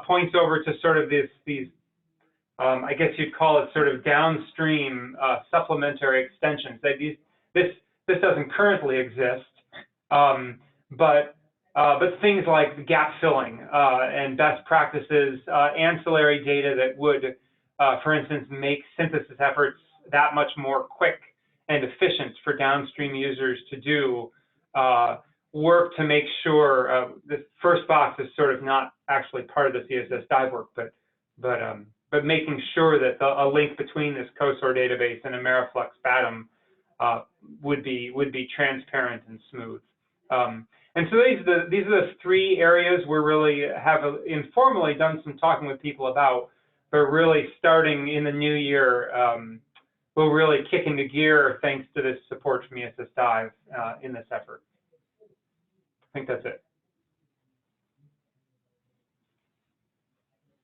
points over to sort of these I guess you'd call it sort of downstream supplementary extensions. This doesn't currently exist, but things like gap filling and best practices, ancillary data that would, for instance, make synthesis efforts that much more quick and efficient for downstream users to do, work to make sure the first box is sort of not actually part of the ESS-DIVE work, but making sure that a link between this COSOR database and Ameriflex Fathom would be transparent and smooth. And so these are the three areas we really have informally done some talking with people about, but really starting in the new year, we'll really kick into gear thanks to this support from ESS-DIVE in this effort. I think that's it.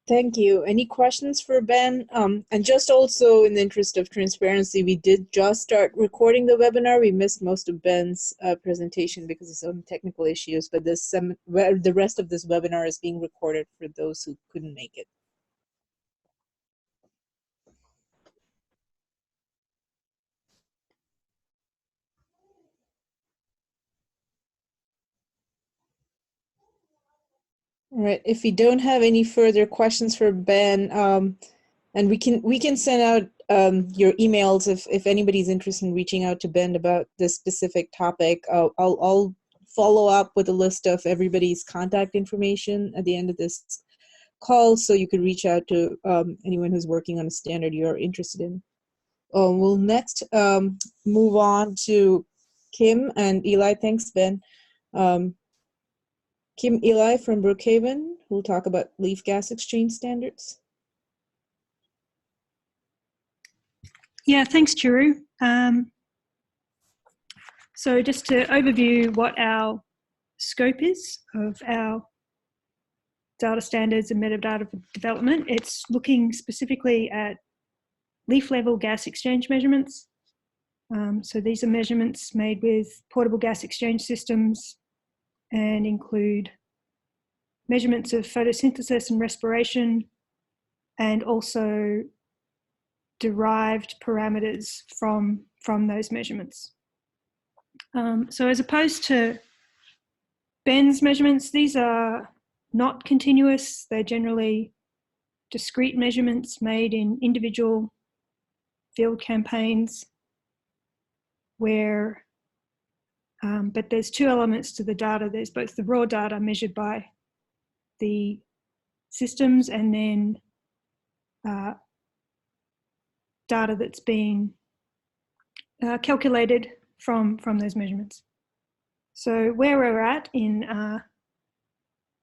Thank you. Any questions for Ben? And just also in the interest of transparency, we did just start recording the webinar. We missed most of Ben's presentation because of some technical issues, but the rest of this webinar is being recorded for those who couldn't make it. All right, if we don't have any further questions for Ben, and we can send out your emails if anybody's interested in reaching out to Ben about this specific topic. I'll follow up with a list of everybody's contact information at the end of this call, so you could reach out to anyone who's working on a standard you're interested in. We'll next move on to Kim and Eli. Thanks, Ben. Kim Eli from Brookhaven, who'll talk about leaf gas exchange standards. Yeah, thanks, Churu. So just to overview what our scope is of our data standards and metadata development, it's looking specifically at leaf level gas exchange measurements. So these are measurements made with portable gas exchange systems and include measurements of photosynthesis and respiration, and also derived parameters from those measurements. So as opposed to Ben's measurements, these are not continuous. They're generally discrete measurements made in individual field campaigns where but there's two elements to the data. There's both the raw data measured by the systems and then data that's being calculated from those measurements. So where we're at in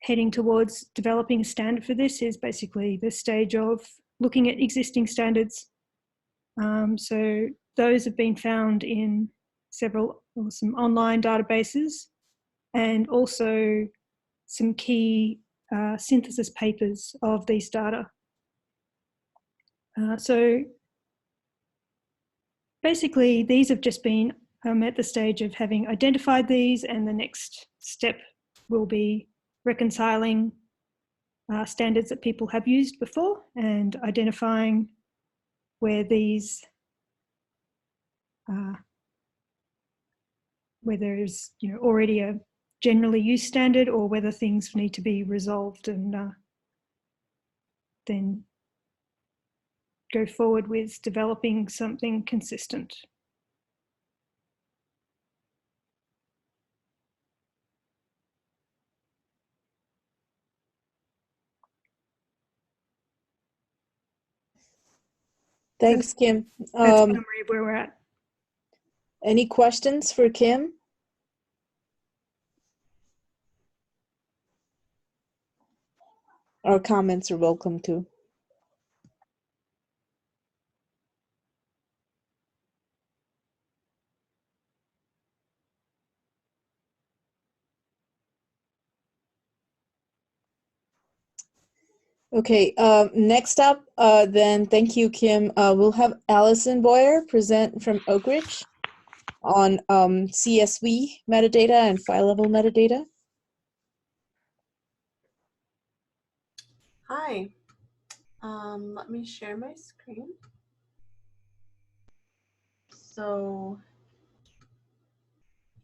heading towards developing a standard for this is basically the stage of looking at existing standards. So those have been found in some online databases, and also some key synthesis papers of these data. So basically these have just been at the stage of having identified these, and the next step will be reconciling standards that people have used before and identifying where these where there is already a generally used standard, or whether things need to be resolved, and then go forward with developing something consistent. Thanks, Kim. That's a summary of where we're at. Any questions for Kim? Or comments are welcome too. Okay, next up, then, thank you, Kim. We'll have Allison Boyer present from Oak Ridge on CSV metadata and file level metadata. Hi, let me share my screen. So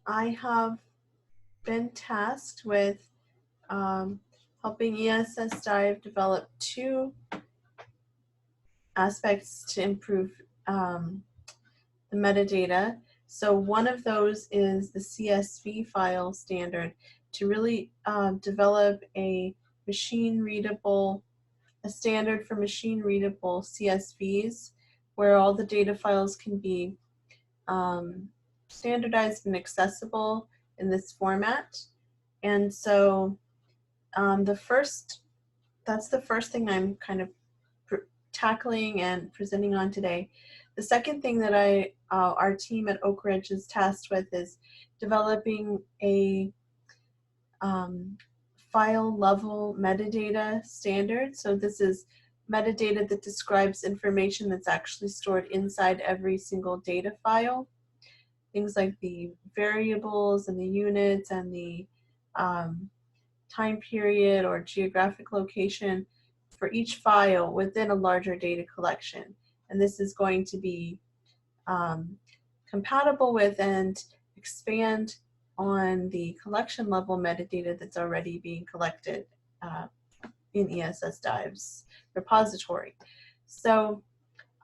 I have been tasked with helping ESS-DIVE develop 2 aspects to improve the metadata. So one of those is the CSV file standard to really develop a standard for machine readable CSVs where all the data files can be standardized and accessible in this format. And so that's the first thing I'm kind of tackling and presenting on today. The second thing that our team at Oak Ridge is tasked with is developing a file level metadata standard. So this is metadata that describes information that's actually stored inside every single data file. Things like the variables and the units and the time period or geographic location for each file within a larger data collection. And this is going to be compatible with and expand on the collection level metadata that's already being collected in ESS-DIVE's repository. So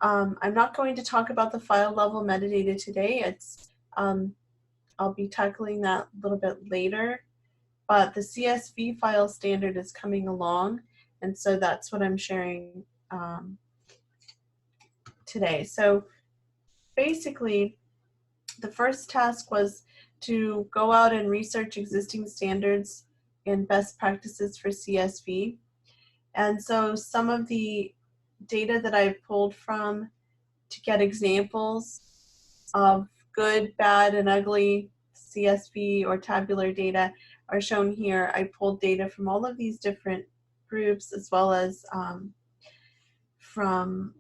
I'm not going to talk about the file level metadata today. I'll be tackling that a little bit later, but the CSV file standard is coming along, and so that's what I'm sharing today. So basically, the first task was to go out and research existing standards and best practices for CSV. And so some of the data that I pulled from to get examples of good, bad, and ugly CSV or tabular data are shown here. I pulled data from all of these different groups as well as from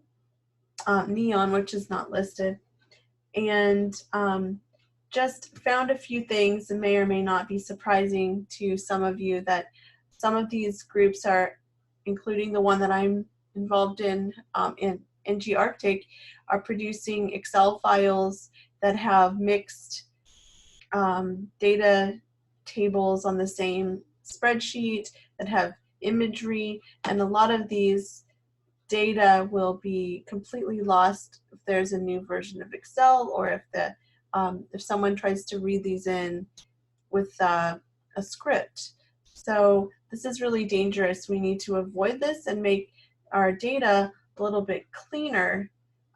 Neon, which is not listed, and just found a few things that may or may not be surprising to some of you, that some of these groups are, including the one that I'm involved in NG Arctic, are producing Excel files that have mixed data tables on the same spreadsheet, that have imagery, and a lot of these data will be completely lost if there's a new version of Excel, or if someone tries to read these in with a script. So this is really dangerous. We need to avoid this and make our data a little bit cleaner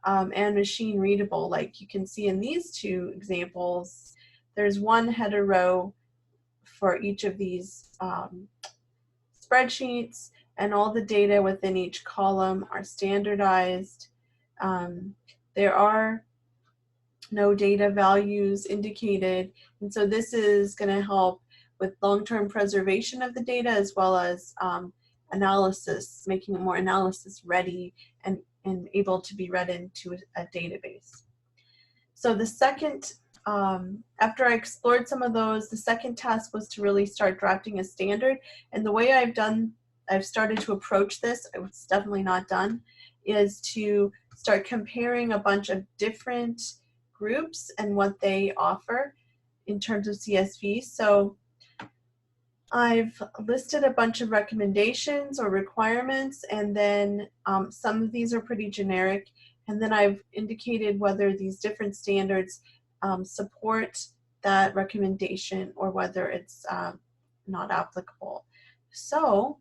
and machine readable. Like you can see in these 2 examples, there's one header row for each of these spreadsheets, and all the data within each column are standardized. There are no data values indicated, and so this is going to help with long-term preservation of the data as well as analysis, making it more analysis ready and able to be read into a database. So the second, after I explored some of those, the second task was to really start drafting a standard. And the way I've started to approach this, it's definitely not done, is to start comparing a bunch of different groups and what they offer in terms of CSV. So I've listed a bunch of recommendations or requirements, and then some of these are pretty generic, and then I've indicated whether these different standards support that recommendation or whether it's not applicable. So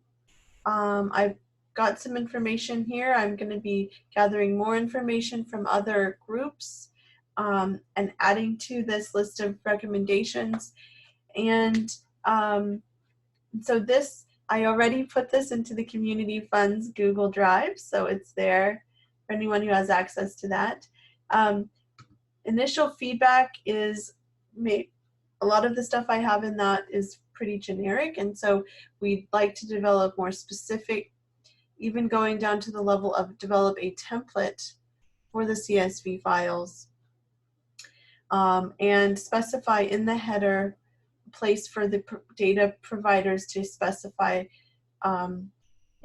I've got some information here. I'm going to be gathering more information from other groups and adding to this list of recommendations. And so this, I already put this into the Community Funds Google Drive, so it's there for anyone who has access to that. Initial feedback is, a lot of the stuff I have in that is pretty generic, and so we'd like to develop more specific, even going down to the level of develop a template for the CSV files, and specify in the header place for the data providers to specify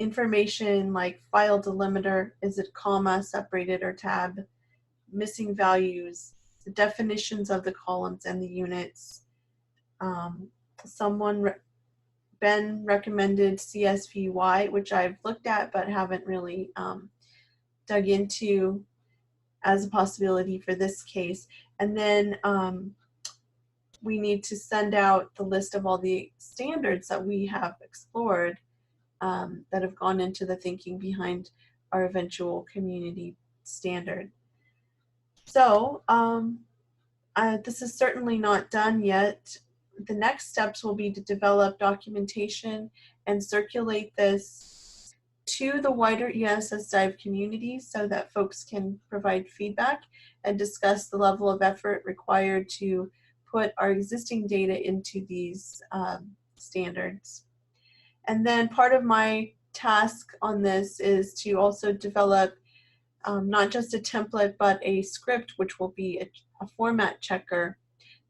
information like file delimiter, is it comma, separated, or tab, missing values, the definitions of the columns and the units. Ben recommended CSV, which I've looked at but haven't really dug into as a possibility for this case. And then we need to send out the list of all the standards that we have explored that have gone into the thinking behind our eventual community standard. So this is certainly not done yet. The next steps will be to develop documentation and circulate this to the wider ESS-DIVE community so that folks can provide feedback and discuss the level of effort required to put our existing data into these standards. And then part of my task on this is to also develop not just a template, but a script, which will be a format checker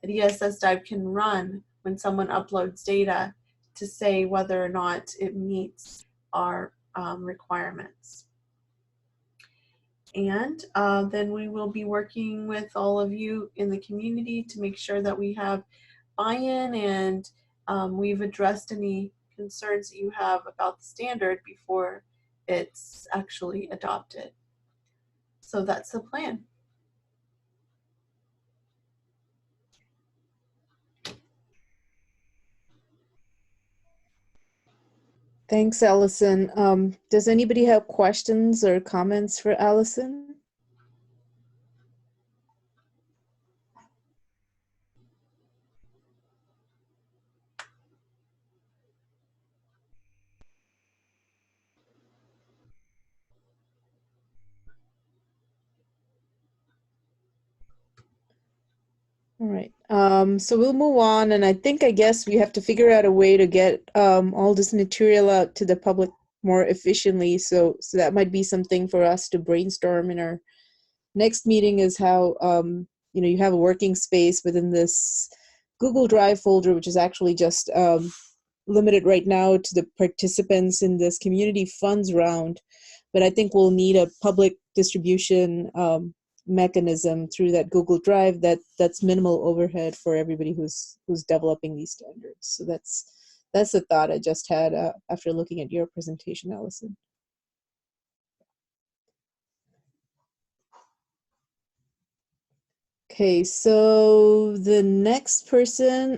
that ESS-DIVE can run when someone uploads data to say whether or not it meets our requirements. And then we will be working with all of you in the community to make sure that we have buy-in and we've addressed any concerns that you have about the standard before it's actually adopted. So that's the plan. Thanks, Allison. Does anybody have questions or comments for Allison? All right, so we'll move on, and I guess we have to figure out a way to get all this material out to the public more efficiently. So that might be something for us to brainstorm in our next meeting, is how you have a working space within this Google Drive folder, which is actually just limited right now to the participants in this community funds round. But I think we'll need a public distribution mechanism through that Google Drive that's minimal overhead for everybody who's developing these standards. So that's the thought I just had after looking at your presentation, Allison. Okay, so the next person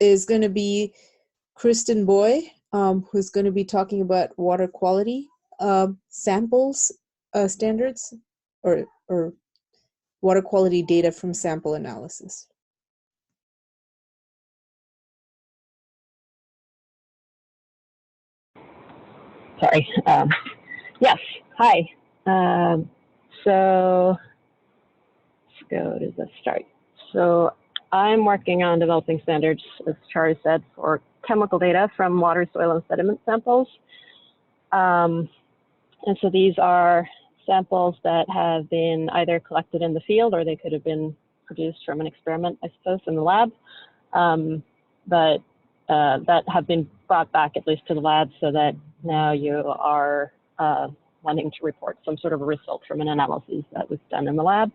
is going to be Kristen Boy, who's going to be talking about water quality samples standards, or water quality data from sample analysis. Sorry. Yes. Hi. So let's go to the start. So I'm working on developing standards, as Charlie said, for chemical data from water, soil, and sediment samples. And so these are samples that have been either collected in the field, or they could have been produced from an experiment, I suppose, in the lab. But that have been brought back at least to the lab, so that now you are wanting to report some sort of a result from an analysis that was done in the lab.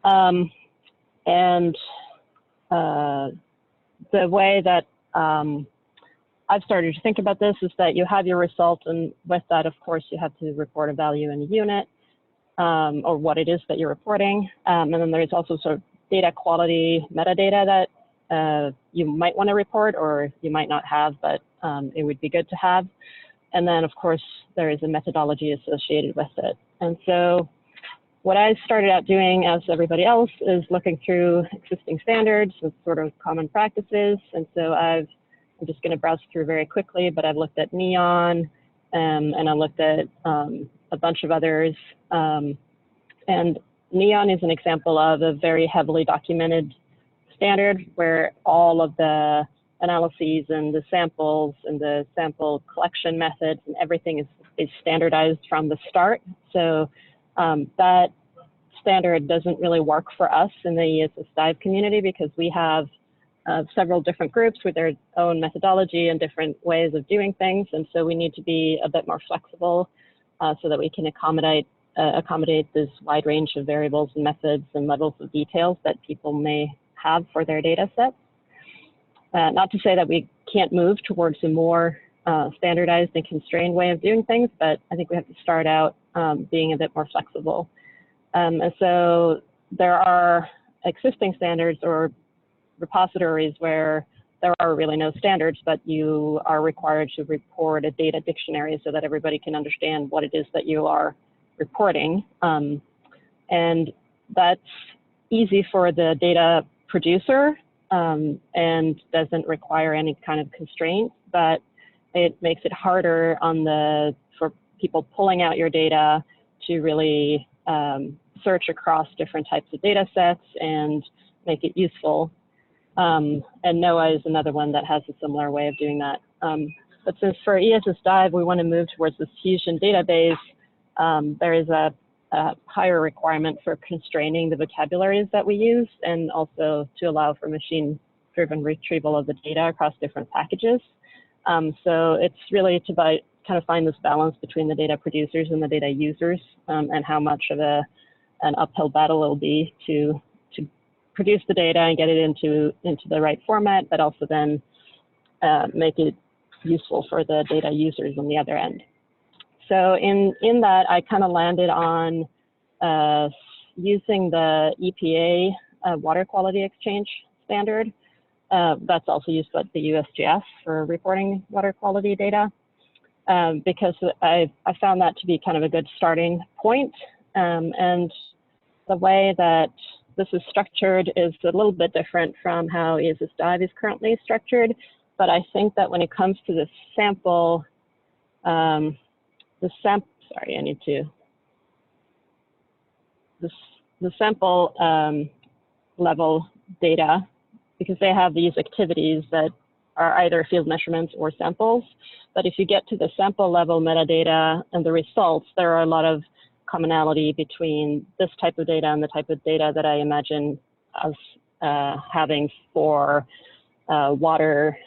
And the way that I've started to think about this is that you have your result, and with that, of course, you have to report a value in a unit, or what it is that you're reporting. And then there's also sort of data quality metadata that you might want to report, or you might not have, but it would be good to have. And then, of course, there is a methodology associated with it. And so what I started out doing, as everybody else, is looking through existing standards with sort of common practices. And so I'm just going to browse through very quickly, but I've looked at NEON, and I looked at a bunch of others. And NEON is an example of a very heavily documented standard where all of the analyses and the samples and the sample collection methods and everything is standardized from the start. So that standard doesn't really work for us in the ESS-DIVE community, because we have several different groups with their own methodology and different ways of doing things. And so we need to be a bit more flexible so that we can accommodate this wide range of variables and methods and levels of details that people may have for their data sets. Not to say that we can't move towards a more standardized and constrained way of doing things, but I think we have to start out being a bit more flexible. And so there are existing standards or repositories where there are really no standards, but you are required to report a data dictionary so that everybody can understand what it is that you are reporting. And that's easy for the data producer and doesn't require any kind of constraint, but it makes it harder for people pulling out your data to really search across different types of data sets and make it useful. And NOAA is another one that has a similar way of doing that. But since for ESS-DIVE, we want to move towards this Fusion database, there is a higher requirement for constraining the vocabularies that we use and also to allow for machine-driven retrieval of the data across different packages. So it's really to kind of find this balance between the data producers and the data users and how much of an uphill battle it'll be to produce the data and get it into the right format, but also then make it useful for the data users on the other end. So in that, I kind of landed on using the EPA water quality exchange standard. That's also used by the USGS for reporting water quality data, because I found that to be kind of a good starting point. And the way that this is structured is a little bit different from how ESS-DIVE is currently structured, but I think that when it comes to the sample, the sample level data, because they have these activities that are either field measurements or samples. But if you get to the sample level metadata and the results, there are a lot of commonality between this type of data and the type of data that I imagine us having for water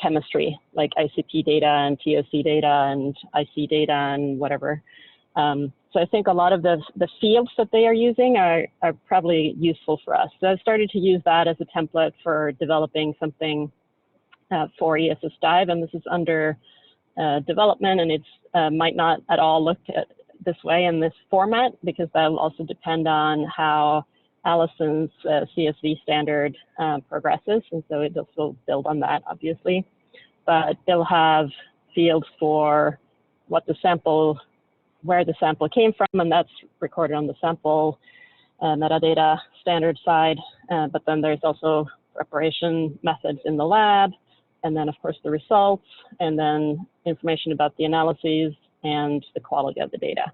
chemistry, like ICP data and TOC data and IC data and whatever. So I think a lot of the fields that they are using are probably useful for us. So I've started to use that as a template for developing something for ESS-DIVE, and this is under development, and it's might not at all look at this way in this format, because that'll also depend on how Allison's CSV standard progresses, and so it will build on that, obviously. But they'll have fields for what the sample, where the sample came from, and that's recorded on the sample metadata standard side. But then there's also preparation methods in the lab, and then of course the results, and then information about the analyses and the quality of the data.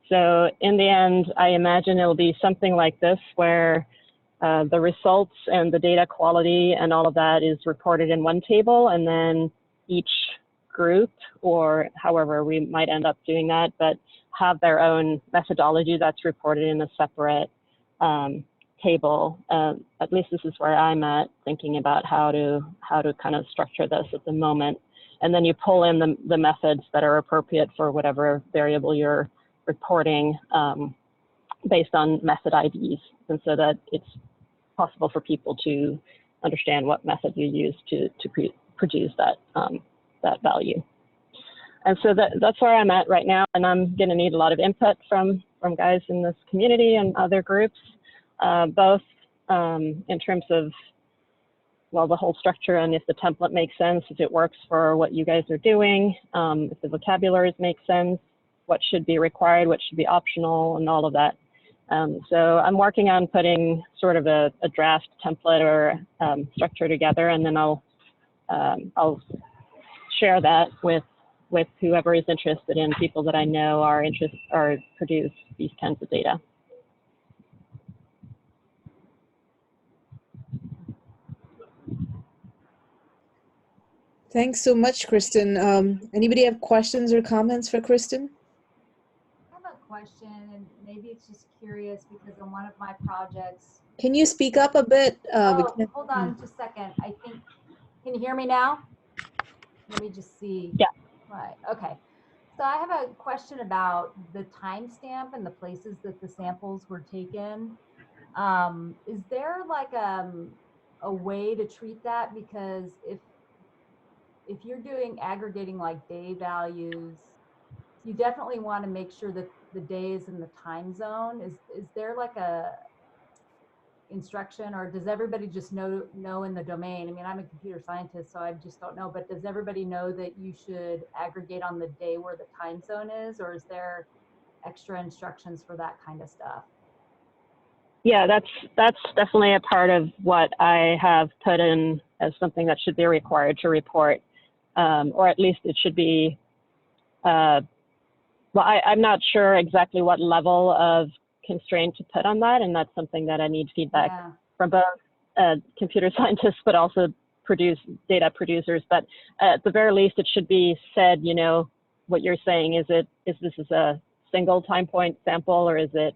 So in the end, I imagine it'll be something like this, where the results and the data quality and all of that is reported in one table, and then each group, or however we might end up doing that, but have their own methodology that's reported in a separate table. At least this is where I'm at, thinking about how to kind of structure this at the moment. And then you pull in the methods that are appropriate for whatever variable you're reporting based on method IDs, and so that it's possible for people to understand what method you use to produce that value. And so that's where I'm at right now, and I'm going to need a lot of input from guys in this community and other groups, both in terms of, well, the whole structure, and if the template makes sense, if it works for what you guys are doing, if the vocabularies make sense, what should be required, what should be optional, and all of that. So I'm working on putting sort of a draft template or structure together, and then I'll share that with whoever is interested in, people that I know are produce these kinds of data. Thanks so much, Kristen. Anybody have questions or comments for Kristen? I have a question, and maybe it's just curious, because on one of my projects Can you speak up a bit? Hold on just a second. I think, can you hear me now? Let me just see. Yeah. Right, okay. So I have a question about the timestamp and the places that the samples were taken. Is there like a way to treat that? Because if you're doing aggregating like day values, you definitely want to make sure that the day is in the time zone. Is there like a instruction, or does everybody just know in the domain? I mean, I'm a computer scientist, so I just don't know, but does everybody know that you should aggregate on the day where the time zone is, or is there extra instructions for that kind of stuff? Yeah, that's definitely a part of what I have put in as something that should be required to report, or at least it should be, well, I'm not sure exactly what level of constraint to put on that, and that's something that I need feedback from both computer scientists, but also data producers. But at the very least, it should be said, you know, what you're saying, is this is a single time point sample, or is it,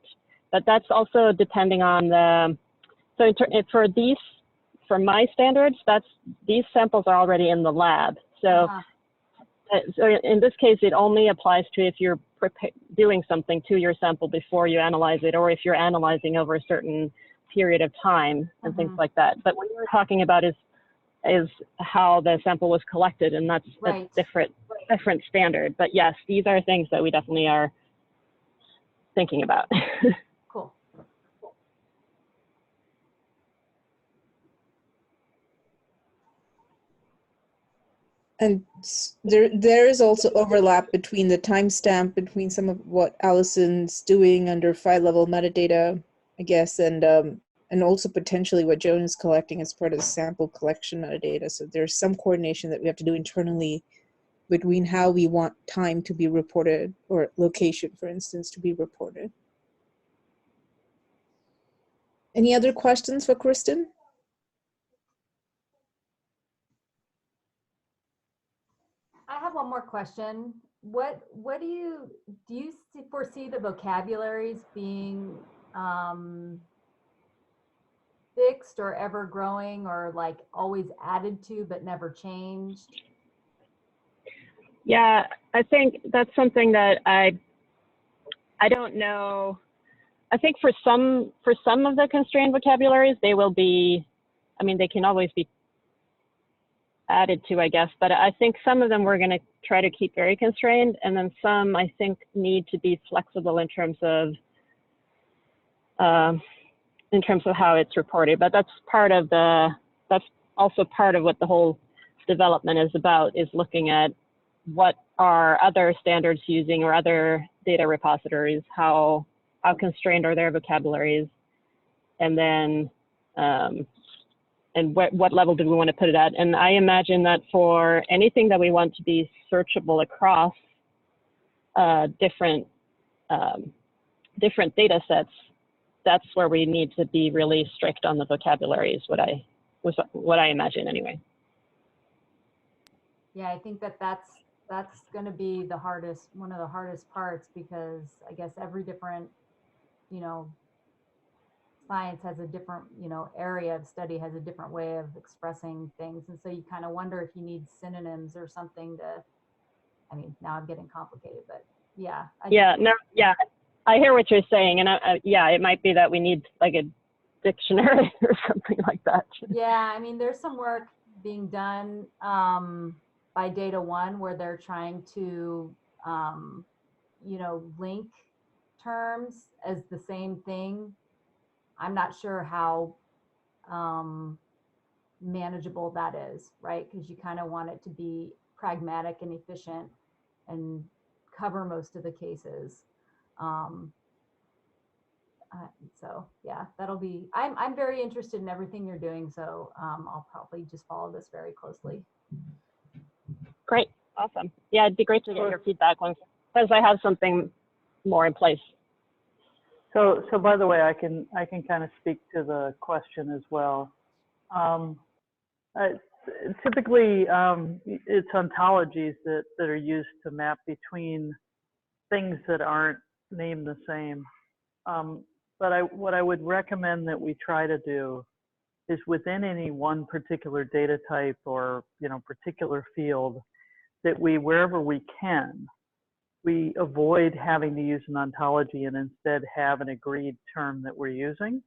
but that's also depending on the, so for my standards, these samples are already in the lab. So, so in this case, it only applies to if you're doing something to your sample before you analyze it, or if you're analyzing over a certain period of time and things like that. But what you're talking about is how the sample was collected, and that's a different standard. But yes, these are things that we definitely are thinking about. Cool. And there is also overlap between the timestamp between some of what Allison's doing under file level metadata, I guess, and also potentially what Joan is collecting as part of the sample collection metadata. So there's some coordination that we have to do internally between how we want time to be reported, or location, for instance, to be reported. Any other questions for Kristen? I have one more question. What do you foresee the vocabularies being fixed or ever growing, or like always added to but never changed? Yeah, I think that's something that I don't know. I think for some of the constrained vocabularies, they will be, I mean, they can always be added to, I guess, but I think some of them we're going to try to keep very constrained, and then some I think need to be flexible in terms of how it's reported. But that's also part of what the whole development is about, is looking at what are other standards using, or other data repositories, how constrained are their vocabularies, and then and what level do we want to put it at. And I imagine that for anything that we want to be searchable across different data sets, that's where we need to be really strict on the vocabulary, is what I imagine anyway. Yeah, I think that's going to be one of the hardest parts, because I guess every different, science has a different, area of study has a different way of expressing things. And so you kind of wonder if you need synonyms or something to, I mean, now I'm getting complicated, but yeah. I hear what you're saying. And yeah, it might be that we need like a dictionary or something like that. Yeah, I mean, there's some work being done by Data One, where they're trying to, link terms as the same thing. I'm not sure how manageable that is, right? Because you kind of want it to be pragmatic and efficient and cover most of the cases. So yeah, that'll be, I'm very interested in everything you're doing. So I'll probably just follow this very closely. Great, awesome. Yeah, it'd be great to get your feedback because I have something more in place. So by the way, I can kind of speak to the question as well. Typically, it's ontologies that are used to map between things that aren't named the same. But what I would recommend that we try to do is within any one particular data type or particular field, that we, wherever we can, we avoid having to use an ontology and instead have an agreed term that we're using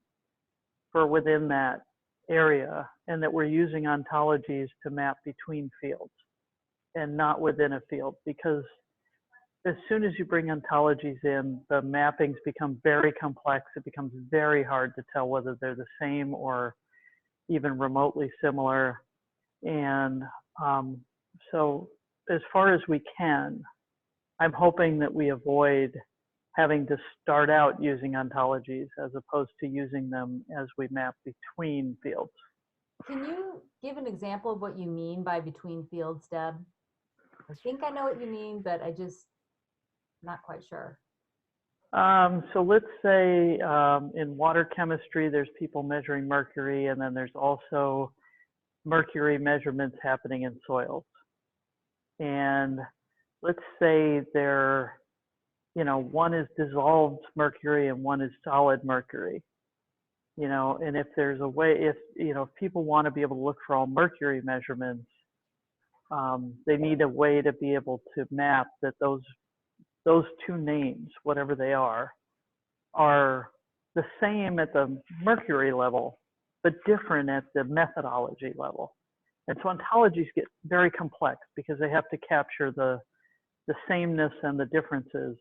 for within that area, and that we're using ontologies to map between fields and not within a field. Because as soon as you bring ontologies in, the mappings become very complex. It becomes very hard to tell whether they're the same or even remotely similar. And so as far as we can, I'm hoping that we avoid having to start out using ontologies as opposed to using them as we map between fields. Can you give an example of what you mean by between fields, Deb? I think I know what you mean, but I just not quite sure. So let's say in water chemistry, there's people measuring mercury, and then there's also mercury measurements happening in soils. And let's say they're, one is dissolved mercury and one is solid mercury. And if there's a way, if people want to be able to look for all mercury measurements, they need a way to be able to map that those two names, whatever they are the same at the mercury level, but different at the methodology level. And so ontologies get very complex because they have to capture the sameness and the differences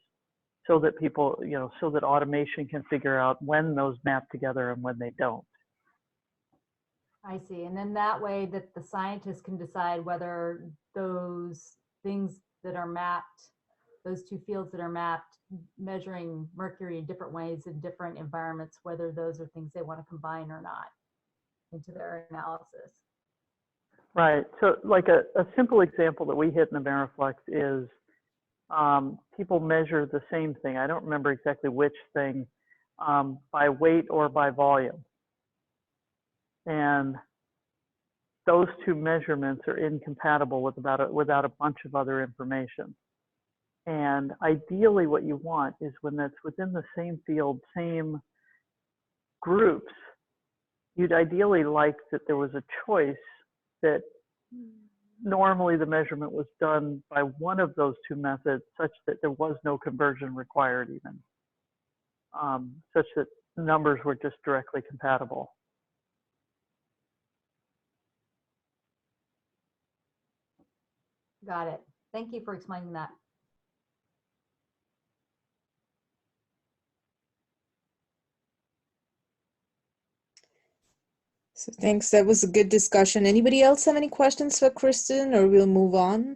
so that people, so that automation can figure out when those map together and when they don't. I see. And then that way that the scientists can decide whether those things that are mapped, those two fields that are mapped, measuring mercury in different ways in different environments, whether those are things they want to combine or not into their analysis. Right. So like a simple example that we hit in the Veriflex is people measure the same thing. I don't remember exactly which thing, by weight or by volume. And those two measurements are incompatible without a bunch of other information. And ideally what you want is when that's within the same field, same groups, you'd ideally like that there was a choice that normally the measurement was done by one of those two methods such that there was no conversion required even, such that numbers were just directly compatible. Got it. Thank you for explaining that. So thanks. That was a good discussion. Anybody else have any questions for Kristen, or we'll move on?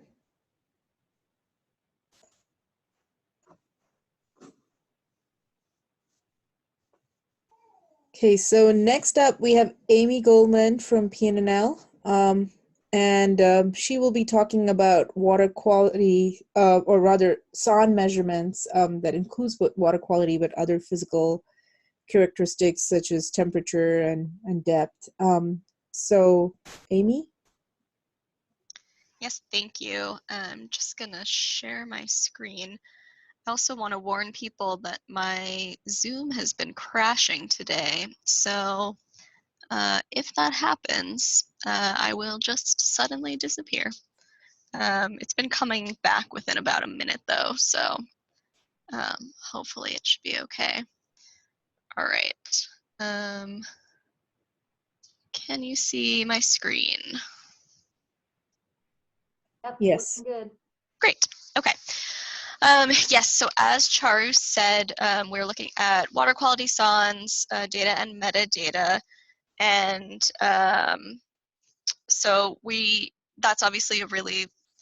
Okay, so next up we have Amy Goldman from PNNL, and she will be talking about water quality, or rather SON measurements that includes both water quality but other physical characteristics such as temperature and depth. So, Amy? Yes, thank you. I'm just gonna share my screen. I also want to warn people that my Zoom has been crashing today. So if that happens, I will just suddenly disappear. It's been coming back within about a minute though, so hopefully it should be okay. All right. Can you see my screen? Yep, Yes. good. Great. Okay. Yes, so as Charu said, we're looking at water quality SONs, data and metadata. And so that's obviously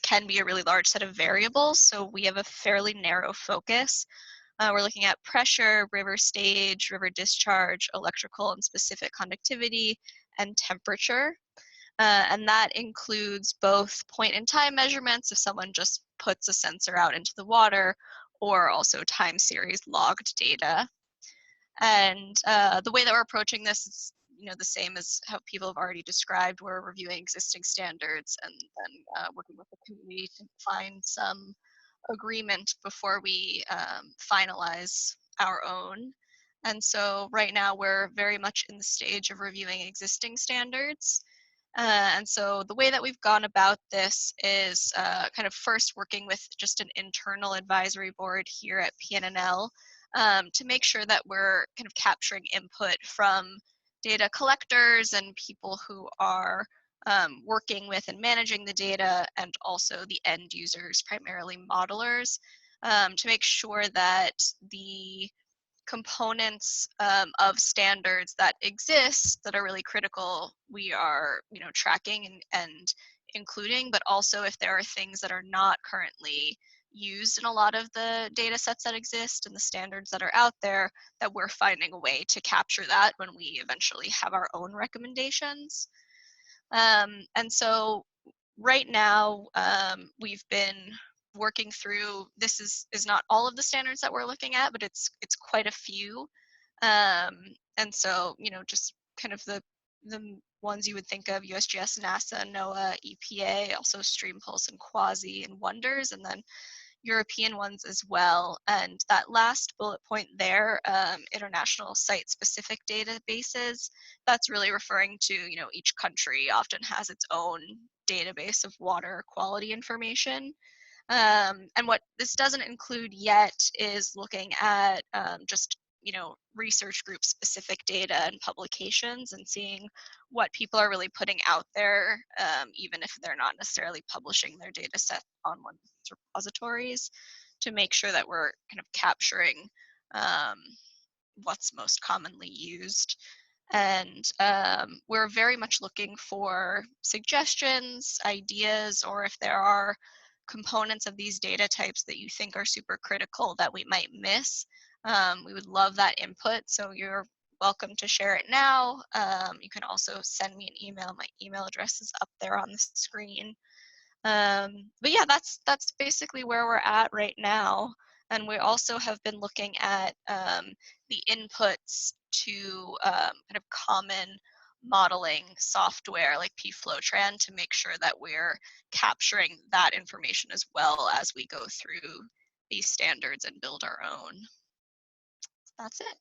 can be a really large set of variables. So we have a fairly narrow focus. We're looking at pressure, river stage, river discharge, electrical and specific conductivity, and temperature. And that includes both point-in-time measurements if someone just puts a sensor out into the water, or also time series logged data. And the way that we're approaching this is the same as how people have already described. We're reviewing existing standards and then working with the community to find some agreement before we finalize our own. And so right now we're very much in the stage of reviewing existing standards. And so the way that we've gone about this is kind of first working with just an internal advisory board here at PNNL to make sure that we're kind of capturing input from data collectors and people who are working with and managing the data, and also the end users, primarily modelers, to make sure that the components of standards that exist that are really critical we are tracking and including, but also if there are things that are not currently used in a lot of the data sets that exist and the standards that are out there, that we're finding a way to capture that when we eventually have our own recommendations. And so right now we've been working through, this is not all of the standards that we're looking at, but it's quite a few. And so, just kind of the ones you would think of: USGS, NASA, NOAA, EPA, also Streampulse and Quasi and Wonders, and then European ones as well. And that last bullet point there, international site-specific databases, that's really referring to, each country often has its own database of water quality information. And what this doesn't include yet is looking at just research group specific data and publications, and seeing what people are really putting out there, even if they're not necessarily publishing their data set on one of these repositories, to make sure that we're kind of capturing what's most commonly used. And we're very much looking for suggestions, ideas, or if there are components of these data types that you think are super critical that we might miss. We would love that input, so you're welcome to share it now. You can also send me an email. My email address is up there on the screen. But yeah, that's basically where we're at right now. And we also have been looking at the inputs to kind of common modeling software like pFlowTran, to make sure that we're capturing that information as well as we go through these standards and build our own. That's it.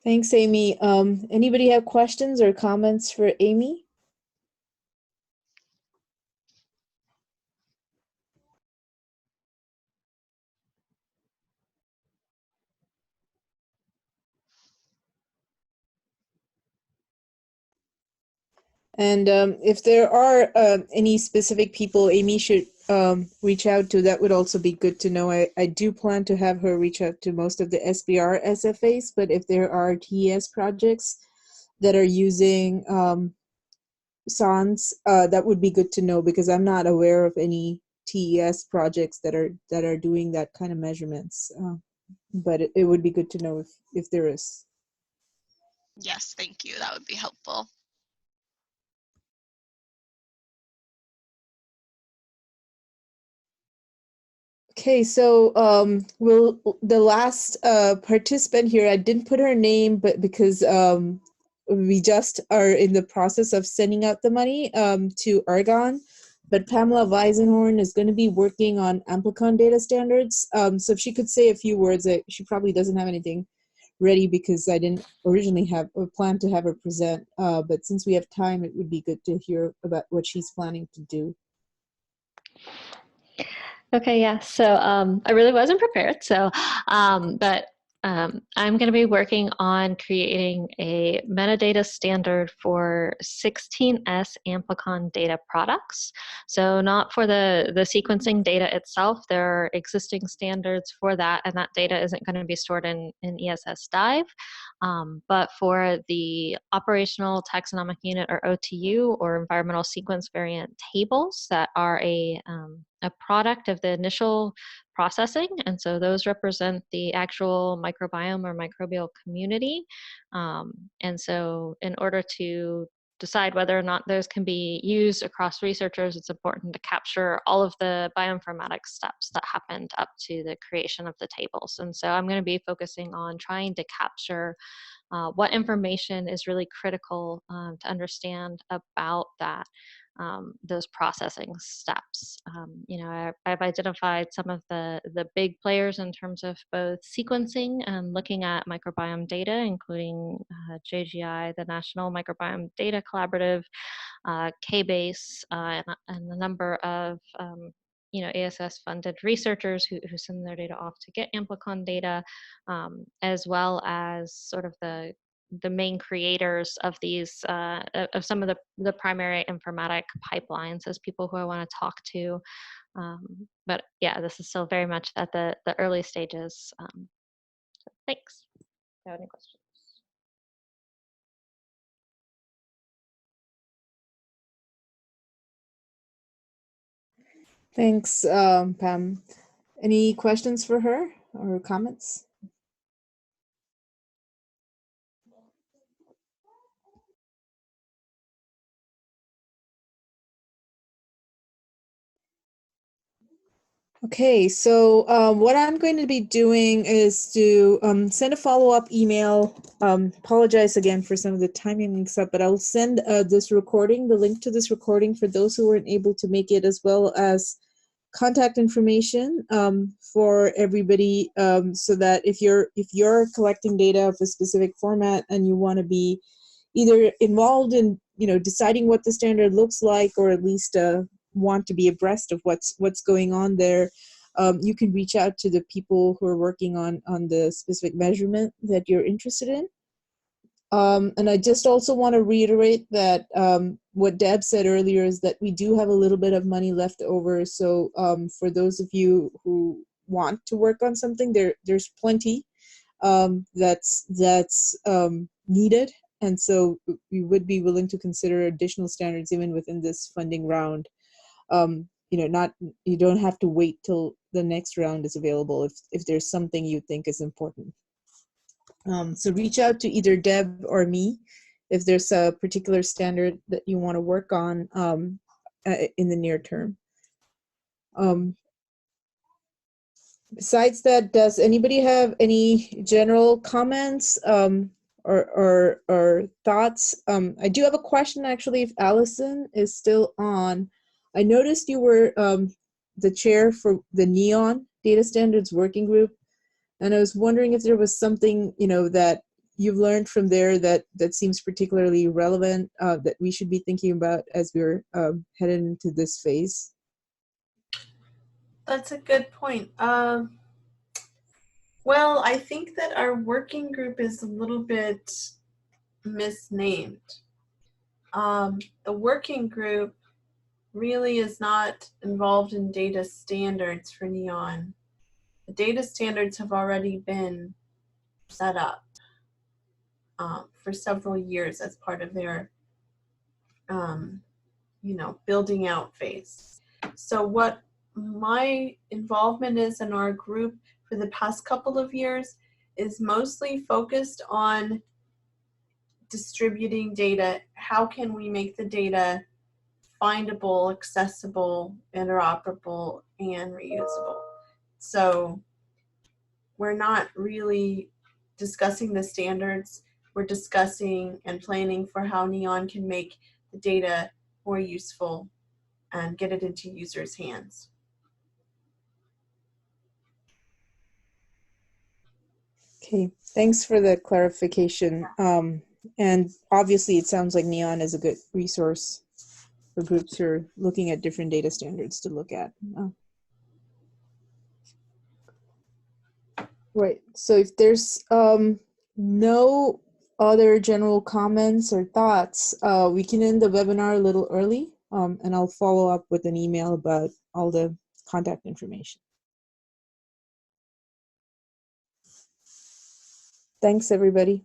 Thanks, Amy. Anybody have questions or comments for Amy? And if there are any specific people Amy should reach out to, that would also be good to know. I do plan to have her reach out to most of the SBR SFAs, but if there are TES projects that are using SANS, that would be good to know, because I'm not aware of any TES projects that are doing that kind of measurements. But it would be good to know if there is. Yes, thank you. That would be helpful. Okay, so the last participant here, I didn't put her name, but because we just are in the process of sending out the money to Argonne, but Pamela Weisenhorn is going to be working on Amplicon data standards. So if she could say a few words, she probably doesn't have anything ready because I didn't originally have a plan to have her present, but since we have time, it would be good to hear about what she's planning to do. Okay, yeah, so I really wasn't prepared, so, but I'm going to be working on creating a metadata standard for 16S Amplicon data products. So not for the sequencing data itself, there are existing standards for that, and that data isn't going to be stored in ESS-DIVE, but for the operational taxonomic unit, or OTU, or environmental sequence variant tables that are a product of the initial processing, and so those represent the actual microbiome or microbial community. And so in order to decide whether or not those can be used across researchers, it's important to capture all of the bioinformatics steps that happened up to the creation of the tables. And so I'm going to be focusing on trying to capture what information is really critical to understand about that. those processing steps. You know, I've identified some of the big players in terms of both sequencing and looking at microbiome data, including JGI, the National Microbiome Data Collaborative, KBase, and a number of you know, ASS-funded researchers who send their data off to get Amplicon data, as well as sort of the main creators of these, of some of the primary informatic pipelines as people who I want to talk to. But yeah, this is still very much at the early stages. So thanks. Do you have any questions? Thanks, Pam. Any questions for her or comments? Okay, so what I'm going to be doing is to send a follow-up email. Apologize again for some of the timing mix-up, but I'll send this recording, the link to this recording for those who weren't able to make it, as well as contact information for everybody, so that if you're collecting data of a specific format and you want to be either involved in, you know, deciding what the standard looks like, or at least want to be abreast of what's going on there, you can reach out to the people who are working on the specific measurement that you're interested in. And I just also want to reiterate that what Deb said earlier is that we do have a little bit of money left over. So for those of you who want to work on something, there's plenty that's needed. And so we would be willing to consider additional standards even within this funding round. You know, you don't have to wait till the next round is available if there's something you think is important. So reach out to either Deb or me if there's a particular standard that you want to work on in the near term. Besides that, does anybody have any general comments or thoughts? I do have a question, actually, if Allison is still on. I noticed you were the chair for the NEON Data Standards Working Group, and I was wondering if there was something, you know, that you've learned from there that seems particularly relevant that we should be thinking about as we're headed into this phase. That's a good point. Well, I think that our working group is a little bit misnamed. The working group really is not involved in data standards for NEON. The data standards have already been set up for several years as part of their, you know, building out phase. So what my involvement is in our group for the past couple of years is mostly focused on distributing data. How can we make the data findable, accessible, interoperable, and reusable? So we're not really discussing the standards. We're discussing and planning for how NEON can make the data more useful and get it into users' hands. Okay, thanks for the clarification. And obviously, it sounds like NEON is a good resource for groups who are looking at different data standards to look at. Right, so if there's no other general comments or thoughts, we can end the webinar a little early, and I'll follow up with an email about all the contact information. Thanks, everybody.